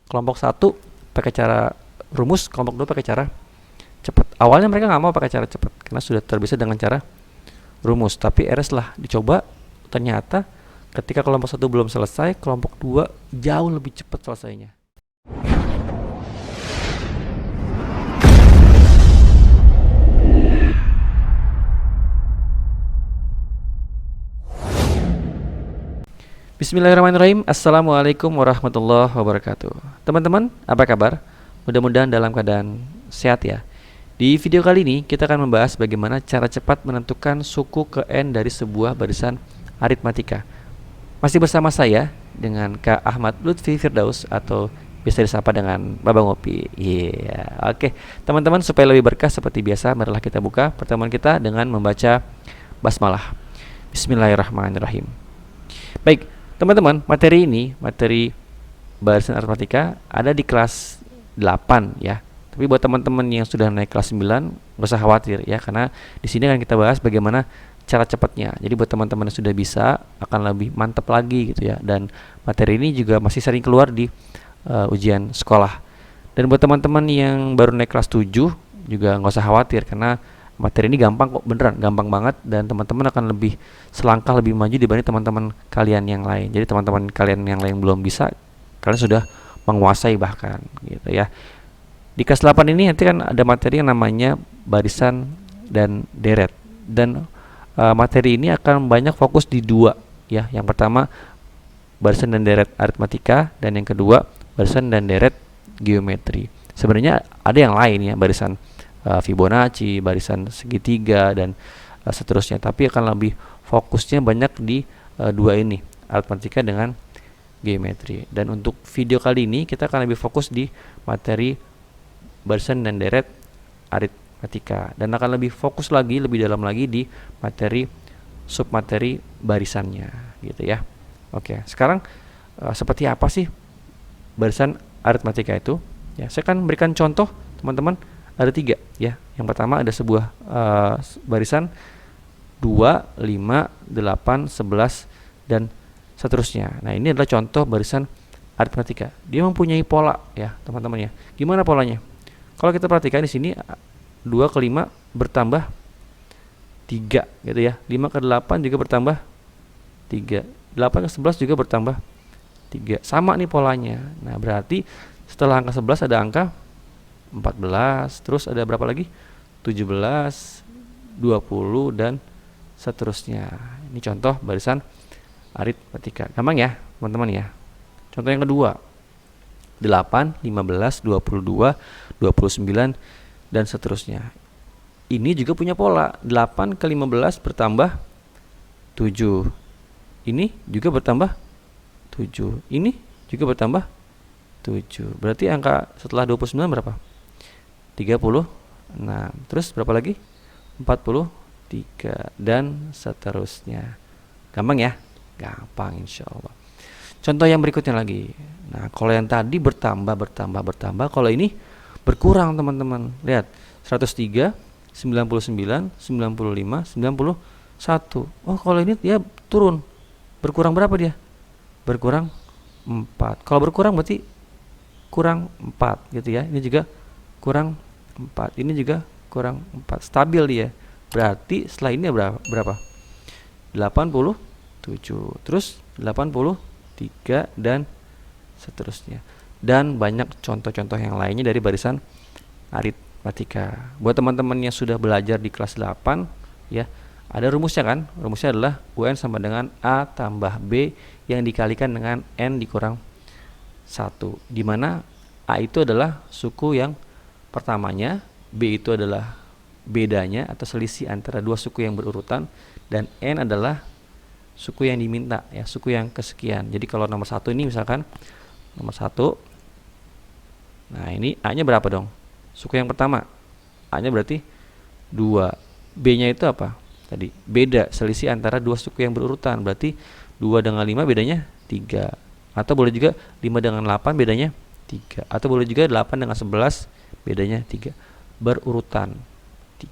Kelompok satu pakai cara rumus, kelompok 2 pakai cara cepat. Awalnya mereka nggak mau pakai cara cepat karena sudah terbiasa dengan cara rumus. Tapi akhirnya setelah dicoba, ternyata ketika kelompok satu belum selesai, kelompok 2 jauh lebih cepat selesainya. Bismillahirrahmanirrahim. Assalamualaikum warahmatullahi wabarakatuh. Teman-teman, apa kabar? Mudah-mudahan dalam keadaan sehat ya. Di video kali ini kita akan membahas bagaimana cara cepat menentukan suku ke N dari sebuah barisan aritmatika. Masih bersama saya dengan Kak Ahmad Lutfi Firdaus atau biasa disapa dengan Baba Ngopi. Iya, oke. Teman-teman, supaya lebih berkah seperti biasa, marilah kita buka pertemuan kita dengan membaca basmalah. Bismillahirrahmanirrahim. Baik, teman-teman, materi barisan aritmatika ada di kelas 8 ya. Tapi buat teman-teman yang sudah naik kelas 9, nggak usah khawatir ya, karena di sini akan kita bahas bagaimana cara cepatnya. Jadi buat teman-teman yang sudah bisa akan lebih mantap lagi gitu ya. Dan materi ini juga masih sering keluar di ujian sekolah. Dan buat teman-teman yang baru naik kelas 7 juga nggak usah khawatir, karena materi ini gampang kok, beneran gampang banget, dan teman-teman akan lebih selangkah lebih maju dibanding teman-teman kalian yang lain. Jadi teman-teman kalian yang lain belum bisa, kalian sudah menguasai bahkan gitu ya. Di kelas 8 ini nanti kan ada materi yang namanya barisan dan deret, dan materi ini akan banyak fokus di dua ya. Yang pertama barisan dan deret aritmatika, dan yang kedua barisan dan deret geometri. Sebenarnya ada yang lain ya, barisan Fibonacci, barisan segitiga, dan seterusnya. Tapi akan lebih fokusnya banyak di dua ini, aritmatika dengan geometri. Dan untuk video kali ini kita akan lebih fokus di materi barisan dan deret aritmatika, dan akan lebih fokus lagi, lebih dalam lagi di materi submateri barisannya gitu ya. Oke, sekarang seperti apa sih barisan aritmatika itu? Ya, saya akan berikan contoh teman-teman. Ada 3 ya. Yang pertama ada sebuah barisan 2, 5, 8, 11 dan seterusnya. Nah, ini adalah contoh barisan aritmatika. Dia mempunyai pola ya, teman-teman ya. Gimana polanya? Kalau kita perhatikan di sini 2 ke 5 bertambah 3 gitu ya. 5 ke 8 juga bertambah 3. 8 ke 11 juga bertambah 3. Sama nih polanya. Nah, berarti setelah angka 11 ada angka 14, terus ada berapa lagi? 17, 20 dan seterusnya. Ini contoh barisan aritmatika. Gampang ya, teman-teman ya. Contoh yang kedua. 8, 15, 22, 29 dan seterusnya. Ini juga punya pola. 8 ke 15 bertambah 7. Ini juga bertambah 7. Ini juga bertambah 7. Berarti angka setelah 29 berapa? 36. Terus berapa lagi? 43 dan seterusnya. Gampang ya? Gampang insya Allah. Contoh yang berikutnya lagi. Nah, kalau yang tadi bertambah, kalau ini berkurang teman-teman. Lihat, 103, 99, 95, 91. Oh, kalau ini dia turun. Berkurang berapa dia? Berkurang 4. Kalau berkurang berarti kurang 4 gitu ya. Ini juga kurang 4. Ini juga kurang 4. Stabil dia. Berarti setelah ini berapa? 87. Terus 83 dan seterusnya. Dan banyak contoh-contoh yang lainnya dari barisan aritmatika. Buat teman-teman yang sudah belajar di kelas 8 ya, ada rumusnya kan? Rumusnya adalah UN sama dengan A tambah B yang dikalikan dengan N dikurang 1, di mana A itu adalah suku yang pertamanya, B itu adalah bedanya atau selisih antara dua suku yang berurutan, dan N adalah suku yang diminta ya, suku yang kesekian. Jadi kalau nomor 1 ini misalkan nomor 1, nah ini A nya berapa dong? Suku yang pertama, A nya berarti 2, B nya itu apa? Tadi beda, selisih antara dua suku yang berurutan, berarti 2 dengan 5 bedanya 3. Atau boleh juga 5 dengan 8 bedanya 3. Atau boleh juga 8 dengan 11 bedanya 3. Berurutan,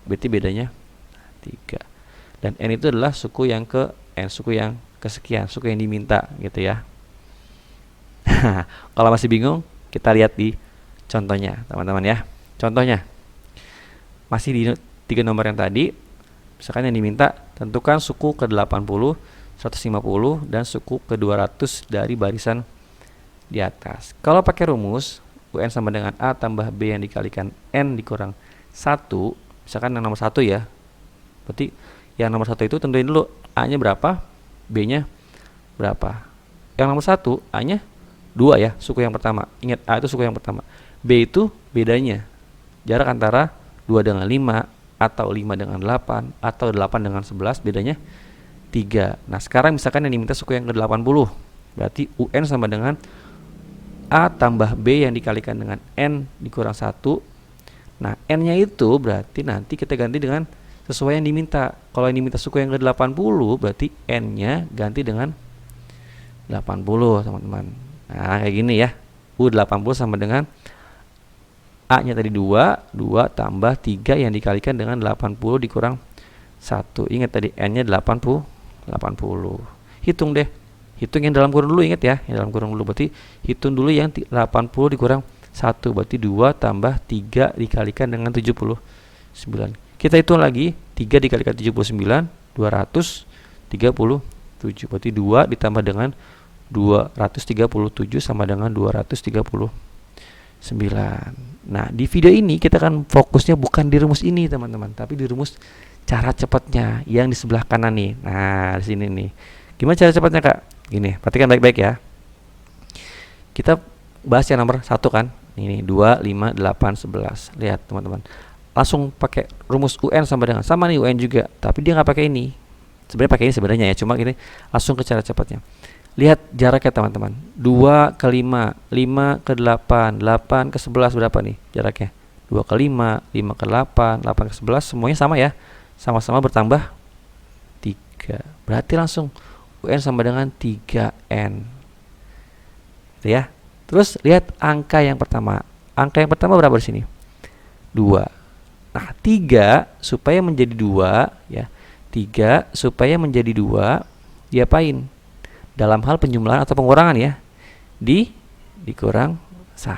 berarti bedanya 3. Dan N itu adalah suku yang ke N, suku yang kesekian, suku yang diminta gitu ya. Kalau masih bingung, Kita lihat di contohnya teman-teman ya. Contohnya masih di 3 nomor yang tadi. Misalkan yang diminta tentukan suku ke-80, 150 dan suku ke-200 dari barisan di atas. Kalau pakai rumus UN sama dengan A tambah B yang dikalikan N dikurang 1, misalkan yang nomor 1 ya. Berarti yang nomor 1 itu tentuin dulu A-nya berapa, B-nya berapa. Yang nomor 1 A-nya 2 ya, suku yang pertama. Ingat A itu suku yang pertama. B itu bedanya. Jarak antara 2 dengan 5 atau 5 dengan 8 atau 8 dengan 11 bedanya 3. Nah, sekarang misalkan yang diminta suku yang ke-80. Berarti UN sama dengan A tambah B yang dikalikan dengan N dikurang 1. Nah, N-nya itu berarti nanti kita ganti dengan sesuai yang diminta. Kalau yang diminta suku yang ke-80 berarti N-nya ganti dengan 80 teman-teman. Nah, kayak gini ya. U80 sama dengan A-nya tadi 2 tambah 3 yang dikalikan dengan 80 dikurang 1. Ingat tadi N-nya 80. Hitung deh. Hitung yang dalam kurung dulu, ingat ya. Yang dalam kurung dulu berarti hitung dulu yang 80 dikurang 1. Berarti 2 tambah 3 dikalikan dengan 79. Kita hitung lagi 3 dikalikan 79, 237. Berarti 2 ditambah dengan 237 sama dengan 239. Nah, di video ini kita akan fokusnya bukan di rumus ini teman-teman, tapi di rumus cara cepatnya yang di sebelah kanan nih. Nah, di sini nih. Gimana cara cepatnya, Kak? Gini, perhatikan baik-baik ya. Kita bahas yang nomor 1 kan. Ini 2, 5, 8, 11. Lihat teman-teman. Langsung pakai rumus UN sama nih UN juga, tapi dia nggak pakai ini. Sebenarnya pakai ini sebenarnya ya, cuma gini langsung ke cara cepatnya. Lihat jaraknya teman-teman. 2 ke 5, 5 ke 8, 8 ke 11 berapa nih jaraknya? 2 ke 5, 5 ke 8, 8 ke 11 semuanya sama ya. Sama-sama bertambah 3. Berarti langsung UN sama dengan 3N. Gitu ya. Terus lihat angka yang pertama. Angka yang pertama berapa di sini? 2. Nah, 3 supaya menjadi 2 ya. 3 supaya menjadi 2 diapain? Dalam hal penjumlahan atau pengurangan ya. Dikurang 1.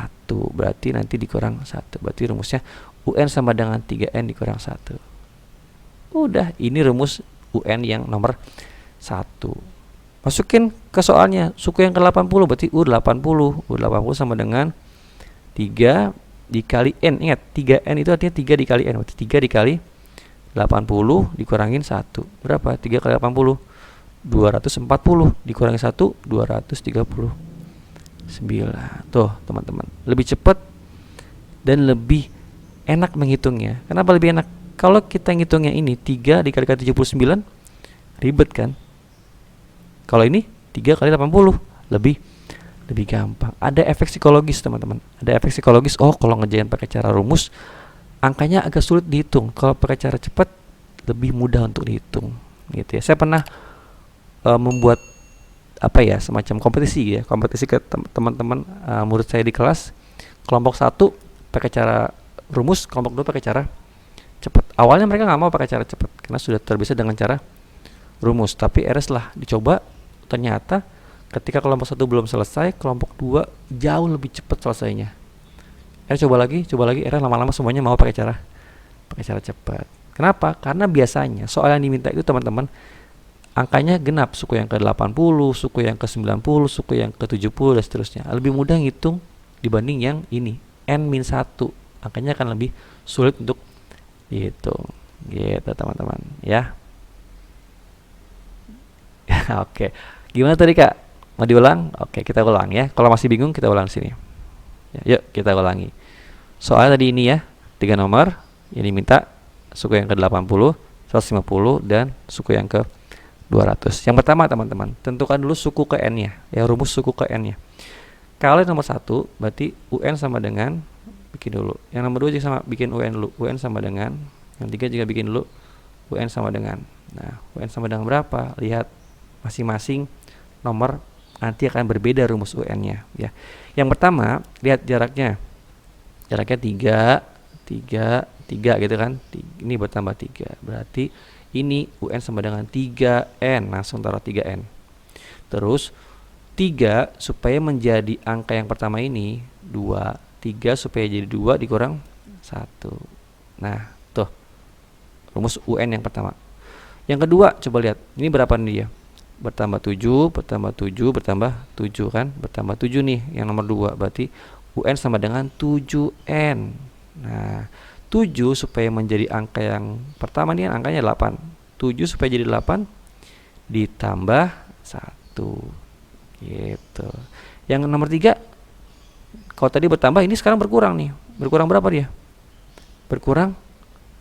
Berarti nanti dikurang 1. Berarti rumusnya UN sama dengan 3N dikurang 1. Udah, ini rumus UN yang nomor 1. Masukin ke soalnya suku yang ke-80 berarti U80. U80 sama dengan 3 dikali N. Ingat 3N itu artinya 3 dikali N. Berarti 3 dikali 80 dikurangin 1. Berapa? 3 kali 80 240 dikurangi 1 239. Tuh teman-teman, lebih cepat dan lebih enak menghitungnya. Kenapa lebih enak? Kalau kita ngitungnya ini 3 dikalikan 79 ribet kan. Kalau ini 3 kali 80 lebih gampang. Ada efek psikologis teman-teman. Ada efek psikologis. Oh, kalau ngerjain pakai cara rumus angkanya agak sulit dihitung. Kalau pakai cara cepat lebih mudah untuk dihitung gitu ya. Saya pernah membuat apa ya, semacam kompetisi ya. Kompetisi ke teman-teman murid saya di kelas. Kelompok 1 pakai cara rumus, kelompok 2 pakai cara cepat. Awalnya mereka nggak mau pakai cara cepat karena sudah terbiasa dengan cara rumus. Tapi setelah dicoba ternyata ketika kelompok 1 belum selesai, kelompok 2 jauh lebih cepat selesainya. Coba lagi, lama-lama semuanya mau pakai cara cepat. Kenapa? Karena biasanya soal yang diminta itu teman-teman angkanya genap, suku yang ke-80, suku yang ke-90, suku yang ke-70 dan seterusnya. Lebih mudah ngitung dibanding yang ini, N-1. Angkanya akan lebih sulit untuk dihitung. Gitu teman-teman ya. Oke. Gimana tadi, Kak? Mau diulang? Oke, kita ulang ya. Kalau masih bingung kita ulang sini. Ya, yuk kita ulangi. Soalnya tadi ini ya, 3 nomor yang diminta suku yang ke-80, 150 dan suku yang ke-200. Yang pertama teman-teman, tentukan dulu suku ke N-nya. Ya, rumus suku ke N-nya. Kalau nomor 1 berarti UN sama dengan, bikin dulu. Yang nomor 2 juga sama, bikin UN dulu. UN sama dengan, yang 3 juga bikin dulu UN sama dengan. Nah, UN sama dengan berapa? Lihat masing-masing nomor nanti akan berbeda rumus UN-nya ya. Yang pertama, lihat jaraknya. Jaraknya 3 gitu kan. Ini bertambah 3. Berarti ini UN sama dengan 3N. Langsung taruh 3N. Terus 3 supaya menjadi angka yang pertama ini 2. 3 supaya jadi 2 dikurang 1. Nah, tuh rumus UN yang pertama. Yang kedua, coba lihat. Ini berapa nih ya? Bertambah 7, bertambah 7, bertambah 7 kan? Bertambah 7 nih yang nomor 2. Berarti UN sama dengan 7N. Nah, 7 supaya menjadi angka yang pertama nih angkanya 8. 7 supaya jadi 8 ditambah 1. Gitu. Yang nomor 3, kalau tadi bertambah, ini sekarang berkurang nih. Berkurang berapa dia? Berkurang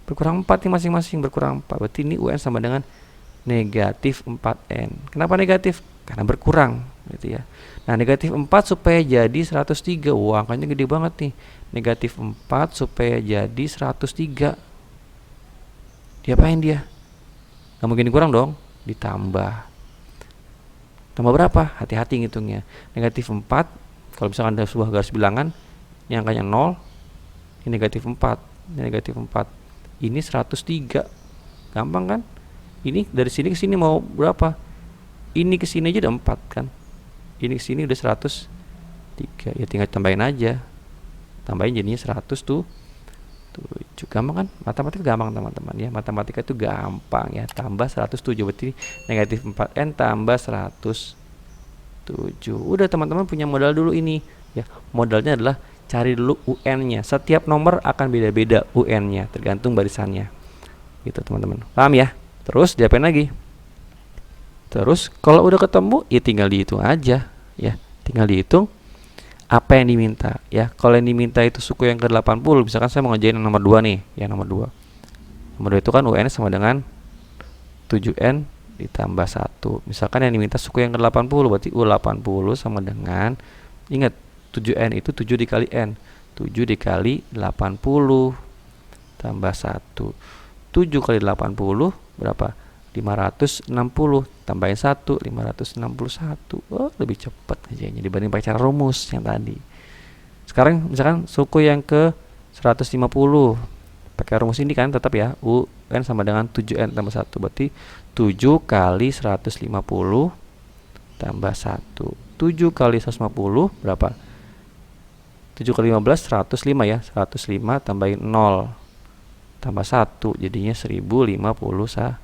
4 nih masing-masing, berkurang 4. Berarti ini UN sama dengan negatif 4N. Kenapa negatif? Karena berkurang gitu ya. Nah, negatif 4 supaya jadi 103. Wah, angkanya gede banget nih. Negatif 4 supaya jadi 103. Diapain dia? Nggak mungkin dikurang dong, ditambah. Tambah berapa? Hati-hati ngitungnya. Negatif 4, kalau misalkan ada sebuah garis bilangan, ini angkanya 0, ini negatif 4, ini negatif 4. Ini 103. Gampang kan? Ini dari sini ke sini mau berapa? Ini ke sini aja udah 4 kan? Ini ke sini udah 103. Ya tinggal tambahin aja. Tambahin jadinya 100 tuh. 7. Gampang kan? Matematika gampang teman-teman ya. Matematika itu gampang ya. Tambah 107 berarti negatif 4N tambah 107. Udah teman-teman punya modal dulu ini ya. Modalnya adalah cari dulu UN-nya. Setiap nomor akan beda-beda UN-nya tergantung barisannya. Gitu teman-teman. Paham ya? Terus diapain lagi? Terus kalau udah ketemu ya tinggal dihitung aja ya. Tinggal dihitung apa yang diminta ya. Kalau yang diminta itu suku yang ke-80, misalkan saya mau ngerjain yang nomor 2 nih, yang nomor 2. Nomor 2 itu kan UN sama dengan 7N ditambah 1. Misalkan yang diminta suku yang ke-80, berarti U80 sama dengan, ingat 7N itu 7 dikali N, 7 dikali 80 tambah 1. 7 kali 80 berapa? 560 tambahin 1 561. Oh, lebih cepat aja dibanding pakai cara rumus yang tadi. Sekarang misalkan suku yang ke 150 pakai rumus ini kan tetap ya, UN sama dengan 7N tambah 1. Berarti 7 kali 150 tambah 1. 7 kali 150 berapa? 7 kali 15 105 ya. 105 tambahin 0 tambah 1 jadinya 1051.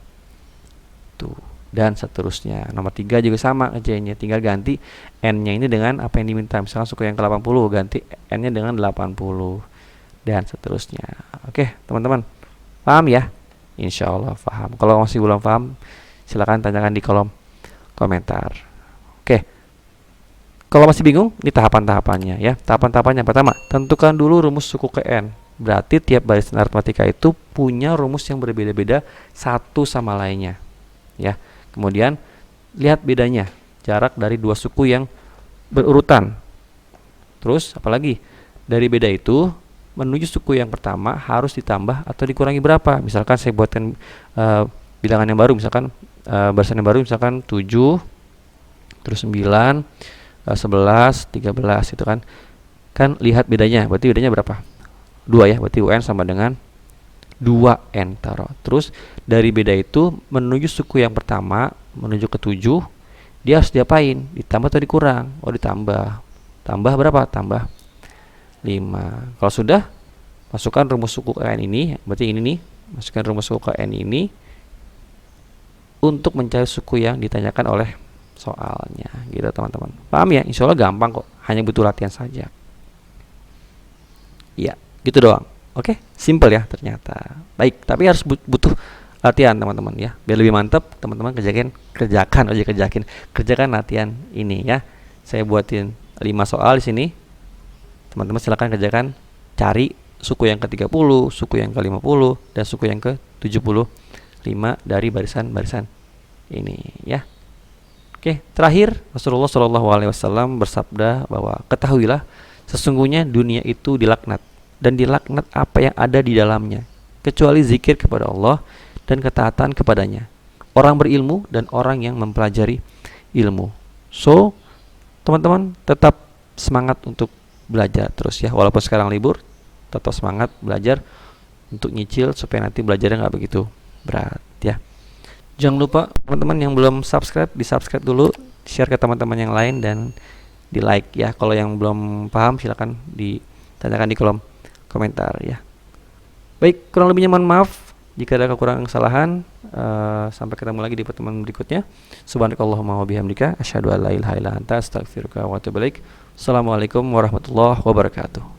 Dan seterusnya. Nomor 3 juga sama kerjanya, tinggal ganti N-nya ini dengan apa yang diminta. Misalkan suku yang ke-80, ganti N-nya dengan 80 dan seterusnya. Oke, teman-teman. Paham ya? Insya Allah paham. Kalau masih belum paham, silakan tanyakan di kolom komentar. Oke. Kalau masih bingung, ini tahapan-tahapannya ya. Tahapan-tahapannya pertama, tentukan dulu rumus suku ke N. Berarti tiap barisan aritmatika itu punya rumus yang berbeda-beda satu sama lainnya. Ya, kemudian lihat bedanya, jarak dari dua suku yang berurutan. Terus apalagi dari beda itu menuju suku yang pertama harus ditambah atau dikurangi berapa. Misalkan saya buatkan bilangan yang baru, misalkan barisan yang baru, misalkan 7 terus 9 11 13 itu kan lihat bedanya. Berarti bedanya berapa? 2 ya, berarti UN sama dengan 2N taruh. Terus dari beda itu menuju suku yang pertama, menuju ke 7, dia harus diapain? Ditambah atau dikurang? Oh, ditambah. Tambah berapa? Tambah 5. Kalau sudah, masukkan rumus suku ke N ini, berarti ini nih, masukkan rumus suku ke N ini untuk mencari suku yang ditanyakan oleh soalnya, gitu teman-teman. Paham ya? Insya Allah gampang kok, hanya butuh latihan saja. Iya, gitu doang. Oke, simple ya ternyata. Baik, tapi harus butuh latihan teman-teman ya. Biar lebih mantap, teman-teman kerjakan latihan ini ya. Saya buatin 5 soal di sini. Teman-teman silakan kerjakan, cari suku yang ke-30, suku yang ke-50 dan suku yang ke-75 dari barisan-barisan ini ya. Oke, terakhir Rasulullah SAW bersabda bahwa ketahuilah sesungguhnya dunia itu dilaknat dan dilaknat apa yang ada di dalamnya kecuali zikir kepada Allah dan ketaatan kepadanya, orang berilmu dan orang yang mempelajari ilmu. So, teman-teman tetap semangat untuk belajar terus ya, walaupun sekarang libur, tetap semangat belajar untuk nyicil supaya nanti belajarnya nggak begitu berat ya. Jangan lupa teman-teman yang belum subscribe, di subscribe dulu share ke teman-teman yang lain dan di like ya. Kalau yang belum paham silakan ditanyakan di kolom komentar ya. Baik, kurang lebihnya mohon maaf jika ada kekurangan kesalahan. Sampai ketemu lagi di pertemuan berikutnya. Subhanakallahumma wa bihamdika asyhadu an la ilaha illa anta astaghfiruka wa atubu ilaik. Assalamualaikum warahmatullahi wabarakatuh.